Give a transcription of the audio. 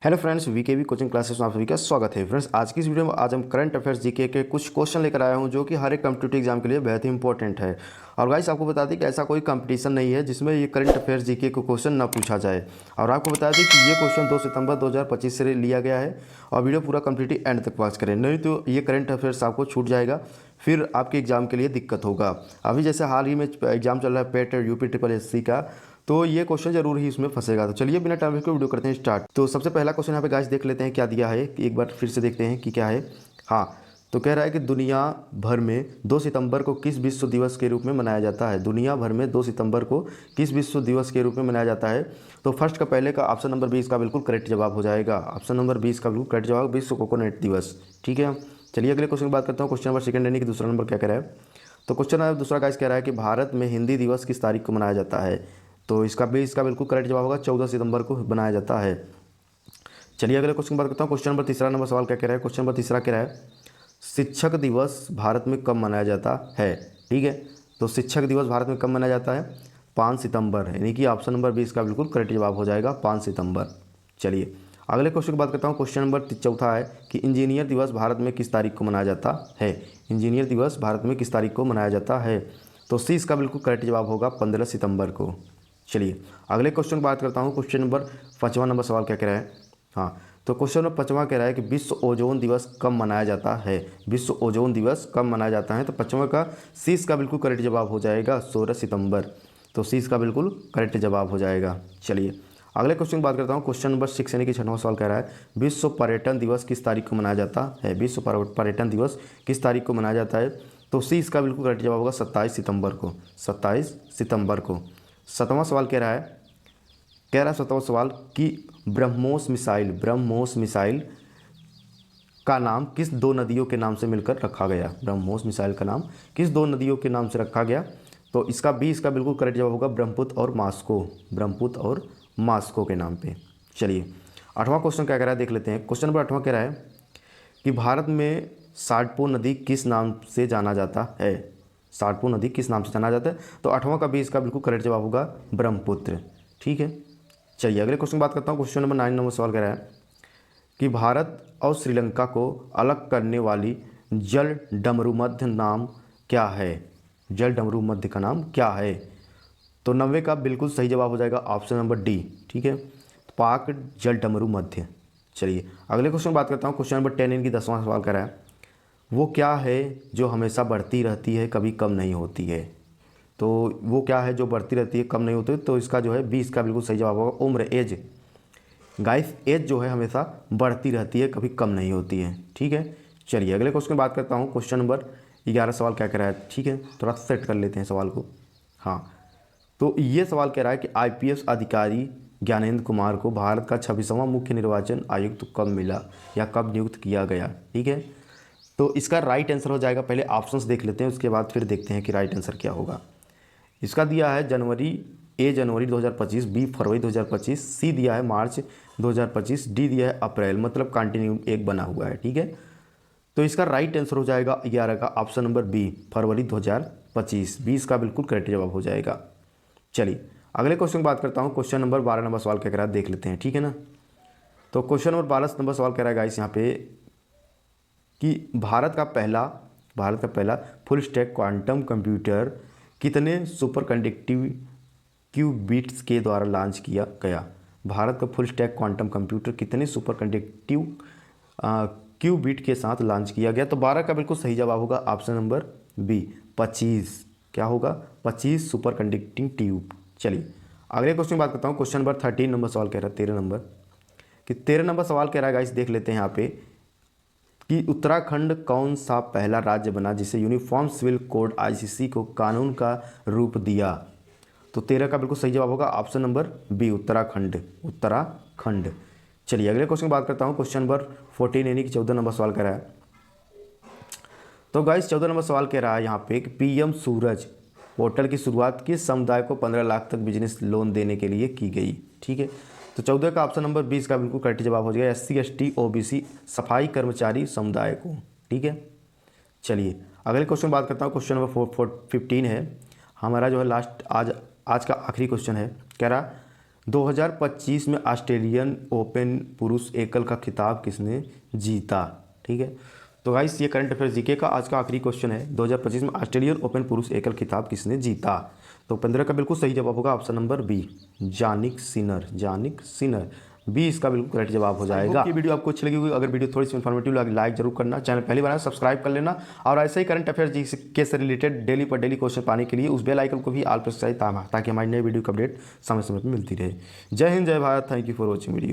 Hello friends, VKV coaching classes में आप सभी का स्वागत है। फ्रेंड्स, आज की इस वीडियो में आज हम करंट अफेयर्स जीके के कुछ क्वेश्चन लेकर आया हूं जो कि हर एक कॉम्पिटिटिव एग्जाम के लिए बहुत ही इंपॉर्टेंट है। और गाइस, आपको बता दें कि ऐसा कोई कंपटीशन नहीं है जिसमें ये करंट अफेयर्स जीके को क्वेश्चन ना पूछा जाए। और आपको बता दें कि ये क्वेश्चन 2 सितंबर 2025 से लिया गया है। और वीडियो पूरा कंप्लीटली एंड तक वॉच करें, नहीं तो ये करंट अफेयर्स आपको छूट जाएगा, फिर आपके एग्जाम के लिए दिक्कत होगा। अभी जैसे हाल ही में एग्जाम चल रहा है पेट यूपी ट्रिपल एससी का, तो ये क्वेश्चन जरूर ही इसमें फंसेगा। तो चलिए बिना टाइम वेस्ट के वीडियो करते हैं स्टार्ट। तो सबसे पहला क्वेश्चन यहाँ पे गाइस देख लेते हैं क्या दिया है, कि एक बार फिर से देखते हैं कि क्या है। हाँ, तो कह रहा है कि दुनिया भर में 2 सितंबर को किस विश्व दिवस के रूप में मनाया जाता है। दुनिया भर में 2 सितंबर को किस विश्व दिवस के रूप में मनाया जाता है। तो फर्स्ट का पहले का ऑप्शन नंबर 20 का बिल्कुल करेक्ट जवाब हो जाएगा। ऑप्शन नंबर 20 का बिल्कुल करेक्ट जवाब, विश्व कोकोनट दिवस। ठीक है, चलिए अगले क्वेश्चन की बात करता हूँ। क्वेश्चन नंबर सेकंड यानी कि दूसरा नंबर क्या कह रहा है। तो क्वेश्चन दूसरा गाइस कह रहा है कि भारत में हिंदी दिवस किस तारीख को मनाया जाता है। तो इसका बिल्कुल करेक्ट जवाब होगा, 14 सितंबर को बनाया जाता है। चलिए अगले क्वेश्चन की बात करता हूँ। क्वेश्चन नंबर तीसरा नंबर सवाल क्या कह रहा है। क्वेश्चन नंबर तीसरा कह रहा है शिक्षक दिवस भारत में कब मनाया जाता है। ठीक है, तो शिक्षक दिवस भारत में कब मनाया जाता है, 5 सितंबर, यानी कि ऑप्शन नंबर 20 का बिल्कुल करेक्ट जवाब हो जाएगा 5 सितंबर। चलिए अगले क्वेश्चन की बात करता हूँ। क्वेश्चन नंबर चौथा है कि इंजीनियर दिवस भारत में किस तारीख को मनाया जाता है। इंजीनियर दिवस भारत में किस तारीख को मनाया जाता है। तो सी इसका बिल्कुल करेक्ट जवाब होगा 15 सितंबर को। चलिए अगले क्वेश्चन की बात करता हूँ। क्वेश्चन नंबर 5वां नंबर सवाल क्या कह रहा है। हाँ, तो क्वेश्चन नंबर 5वां कह रहा है कि विश्व ओजोन दिवस कब मनाया जाता है। विश्व ओजोन दिवस कब मनाया जाता है। तो 5वां का सी इसका बिल्कुल करेक्ट जवाब हो जाएगा 16 सितंबर। तो सी इसका बिल्कुल करेक्ट जवाब हो जाएगा। चलिए अगले क्वेश्चन की बात करता हूँ। क्वेश्चन नंबर 6 यानी कि 6वां सवाल कह रहा है विश्व पर्यटन दिवस किस तारीख को मनाया जाता है। विश्व पर्यटन दिवस किस तारीख को मनाया जाता है। तो सी इसका बिल्कुल करेक्ट जवाब होगा 27 सितंबर को। 27 सितंबर को। 7वां सवाल कह रहा है 7वां सवाल कि ब्रह्मोस मिसाइल का नाम किस 2 नदियों के नाम से मिलकर रखा गया। ब्रह्मोस मिसाइल का नाम किस 2 नदियों के नाम से रखा गया। तो इसका बिल्कुल करेक्ट जवाब होगा ब्रह्मपुत्र और मास्को। ब्रह्मपुत्र और मास्को के नाम पे। चलिए 8वां क्वेश्चन क्या कह रहा है देख लेते हैं। क्वेश्चन नंबर 8वां कह रहा है कि भारत में साटपो नदी किस नाम से जाना जाता है। साटपो नदी किस नाम से जाना जाता है। तो 8वां का भी इसका बिल्कुल करेक्ट जवाब होगा ब्रह्मपुत्र। ठीक है, चलिए अगले क्वेश्चन की बात करता हूँ। क्वेश्चन नंबर 9 नंबर सवाल कह रहा है कि भारत और श्रीलंका को अलग करने वाली जल डमरू मध्य नाम क्या है। जल डमरू मध्य का नाम क्या है। तो 90 का बिल्कुल सही जवाब हो जाएगा ऑप्शन नंबर डी। ठीक है, पाक जल डमरू मध्य। चलिए अगले क्वेश्चन की बात करता हूँ। क्वेश्चन नंबर 10 इनकी 10वां सवाल कह रहा है वो क्या है जो हमेशा बढ़ती रहती है कभी कम नहीं होती है। तो वो क्या है जो बढ़ती रहती है कम नहीं होती। तो इसका जो है 20 का बिल्कुल सही जवाब होगा उम्र, एज। गाइस एज जो है हमेशा बढ़ती रहती है कभी कम नहीं होती है। ठीक है, चलिए अगले क्वेश्चन की बात करता हूँ। क्वेश्चन नंबर 11 सवाल क्या कह रहा है। ठीक है, थोड़ा सेट कर लेते हैं सवाल को। हाँ, तो ये सवाल कह रहा है कि आईपीएस अधिकारी ज्ञानेंद्र कुमार को भारत का 26वां मुख्य निर्वाचन आयुक्त कब मिला या कब नियुक्त किया गया। ठीक है, तो इसका राइट आंसर हो जाएगा, पहले ऑप्शंस देख लेते हैं उसके बाद फिर देखते हैं कि राइट आंसर क्या होगा। इसका दिया है जनवरी 2025, बी फरवरी 2025, सी दिया है मार्च 2025, डी दिया है अप्रैल, मतलब कंटिन्यू एक बना हुआ है। ठीक है, तो इसका राइट आंसर हो जाएगा 11 का ऑप्शन नंबर बी, फरवरी 2025। 20 का बिल्कुल करेक्ट जवाब हो जाएगा। चलिए अगले क्वेश्चन की बात करता हूँ। क्वेश्चन नंबर 12 नंबर सवाल क्या कह रहा है देख लेते हैं। ठीक है ना, तो क्वेश्चन नंबर 12 नंबर सवाल कह रहा है गाइस यहाँ पे कि भारत का पहला फुल स्टैक क्वांटम कंप्यूटर कितने सुपर कंडक्टिव क्यूबिट्स के द्वारा लॉन्च किया गया। भारत का फुल स्टैक क्वांटम कंप्यूटर कितने सुपर कंडक्टिव क्यूबिट के साथ लॉन्च किया गया। तो 12 का बिल्कुल सही जवाब होगा ऑप्शन नंबर बी, 25। क्या होगा, 25 सुपर कंडक्टिंग ट्यूब। चलिए अगले क्वेश्चन की बात करता हूँ। क्वेश्चन नंबर 13 नंबर सवाल कह रहा है 13 नंबर, कि 13 नंबर सवाल कह रहा है गाइस देख लेते हैं यहाँ पे कि उत्तराखंड कौन सा पहला राज्य बना जिसे यूनिफॉर्म सिविल कोड आईसीसी को कानून का रूप दिया। तो 13 का बिल्कुल सही जवाब होगा ऑप्शन नंबर बी, उत्तराखंड। चलिए अगले क्वेश्चन की बात करता हूँ। क्वेश्चन नंबर 14 यानी कि 14 नंबर सवाल कह रहा है। तो गाइस 14 नंबर सवाल कह रहा है यहाँ पे कि पीएम सूरज पोर्टल की शुरुआत किस समुदाय को 15 लाख तक बिजनेस लोन देने के लिए की गई। ठीक है, तो 14 का ऑप्शन नंबर 20 का बिल्कुल करेक्ट जवाब हो जाएगा SC ST OBC सफाई कर्मचारी समुदाय को। ठीक है, चलिए अगले क्वेश्चन बात करता हूँ। क्वेश्चन नंबर 15 है हमारा, जो है लास्ट आज का आखिरी क्वेश्चन है। कह रहा 2025 में ऑस्ट्रेलियन ओपन पुरुष एकल का खिताब किसने जीता। ठीक है, तो गाइस ये करंट अफेयर जीके का आज का आखिरी क्वेश्चन है। 2025 में ऑस्ट्रेलियन ओपन पुरुष एकल खिताब किसने जीता। तो 15 का बिल्कुल सही जवाब होगा option number B, जानिक Sinner. जानिक Sinner B इसका बिल्कुल करेक्ट जवाब हो जाएगा। ये वीडियो आपको अच्छी लगी होगी, अगर वीडियो थोड़ी सी इन्फॉर्मेटिव लगी लाइक जरूर करना, चैनल पहली बार सब्सक्राइब कर लेना, और ऐसे ही करंट अफेयर जीके से रिलेटेड डेली पर डेली क्वेश्चन पाने के लिए उस बेल आइकन को भी ऑल प्रेस करें ताकि हमारी नई वीडियो की अपडेट समय समय पर मिलती रहे। जय हिंद, जय Bharat, thank you for watching video.